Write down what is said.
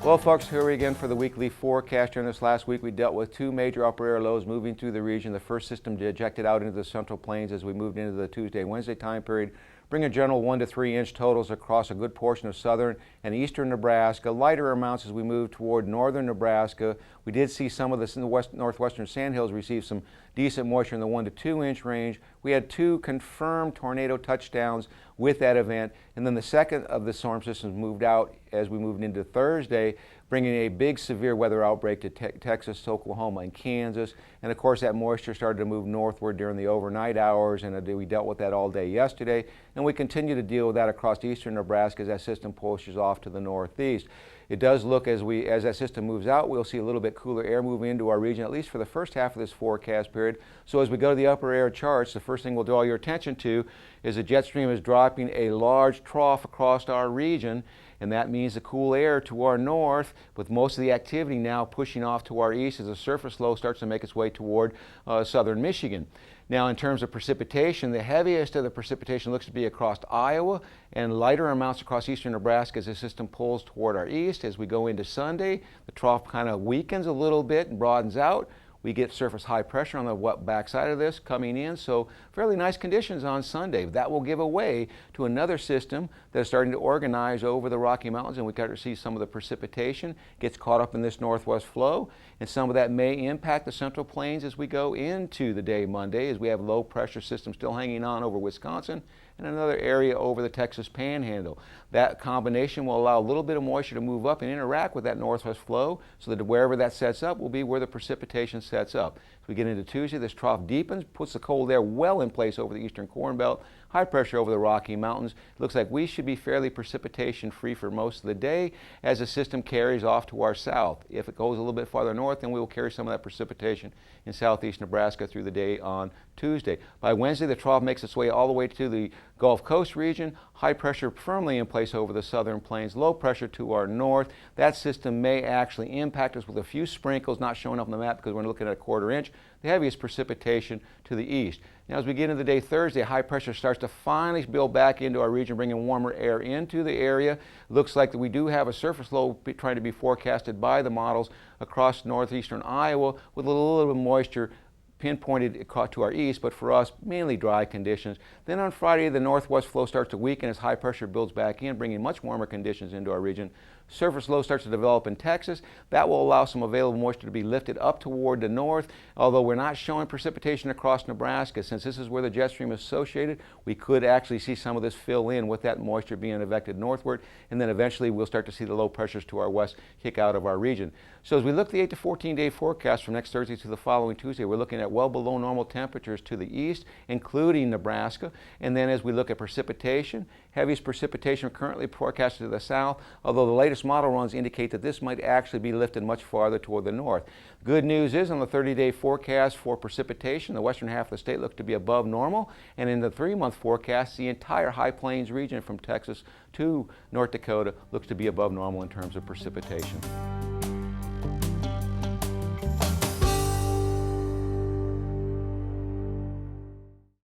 Well, folks, here we again for the weekly forecast. During this last week, we dealt with two major upper air lows moving through the region. The first system ejected out into the central plains as we moved into the Tuesday, Wednesday time period, bringing general 1 to 3 inch totals across a good portion of southern and eastern Nebraska. Lighter amounts as we moved toward northern Nebraska. We did see some of the northwestern sandhills receive some decent moisture in the 1 to 2 inch range. We had 2 confirmed tornado touchdowns with that event, and then the second of the storm systems moved out as we moved into Thursday, bringing a big severe weather outbreak to Texas, Oklahoma, and Kansas. And of course, that moisture started to move northward during the overnight hours, and we dealt with that all day yesterday. And we continue to deal with that across eastern Nebraska as that system pushes off to the northeast. It does look as that system moves out, we'll see a little bit cooler air moving into our region, at least for the first half of this forecast period. So as we go to the upper air charts, the first thing we'll draw your attention to is a jet stream is dropping a large trough across our region, and that means the cool air to our north, with most of the activity now pushing off to our east as the surface low starts to make its way toward southern Michigan. Now, in terms of precipitation, the heaviest of the precipitation looks to be across Iowa and lighter amounts across eastern Nebraska as the system pulls toward our east. As we go into Sunday, the trough kind of weakens a little bit and broadens out. We get surface high pressure on the backside of this coming in, so fairly nice conditions on Sunday. That will give way to another system that's starting to organize over the Rocky Mountains, and we got to see some of the precipitation gets caught up in this northwest flow, and some of that may impact the central plains as we go into the day Monday, as we have low pressure system still hanging on over Wisconsin and another area over the Texas Panhandle. That combination will allow a little bit of moisture to move up and interact with that northwest flow, so that wherever that sets up will be where the precipitation sets up. As we get into Tuesday, this trough deepens, puts the cold air well in place over the eastern Corn Belt, high pressure over the Rocky Mountains. It looks like we should be fairly precipitation free for most of the day as the system carries off to our south. If it goes a little bit farther north, then we will carry some of that precipitation in southeast Nebraska through the day on Tuesday. By Wednesday, the trough makes its way all the way to the Gulf Coast region, high pressure firmly in place over the southern plains, low pressure to our north. That system may actually impact us with a few sprinkles, not showing up on the map because we're looking at a 1/4 inch, the heaviest precipitation to the east. Now, as we get into the day Thursday, high pressure starts to finally build back into our region, bringing warmer air into the area. Looks like that we do have a surface low trying to be forecasted by the models across northeastern Iowa with a little bit of moisture pinpointed to our east, but for us, mainly dry conditions. Then on Friday, the northwest flow starts to weaken as high pressure builds back in, bringing much warmer conditions into our region. Surface low starts to develop in Texas. That will allow some available moisture to be lifted up toward the north, although we're not showing precipitation across Nebraska. Since this is where the jet stream is associated, we could actually see some of this fill in with that moisture being evected northward, and then eventually we'll start to see the low pressures to our west kick out of our region. So as we look at the 8 to 14 day forecast from next Thursday to the following Tuesday, we're looking at well below normal temperatures to the east, including Nebraska. And then as we look at precipitation, heaviest precipitation currently forecasted to the south, although the latest model runs indicate that this might actually be lifted much farther toward the north. Good news is on the 30-day forecast for precipitation, the western half of the state looks to be above normal, and in the 3-month forecast, the entire High Plains region from Texas to North Dakota looks to be above normal in terms of precipitation.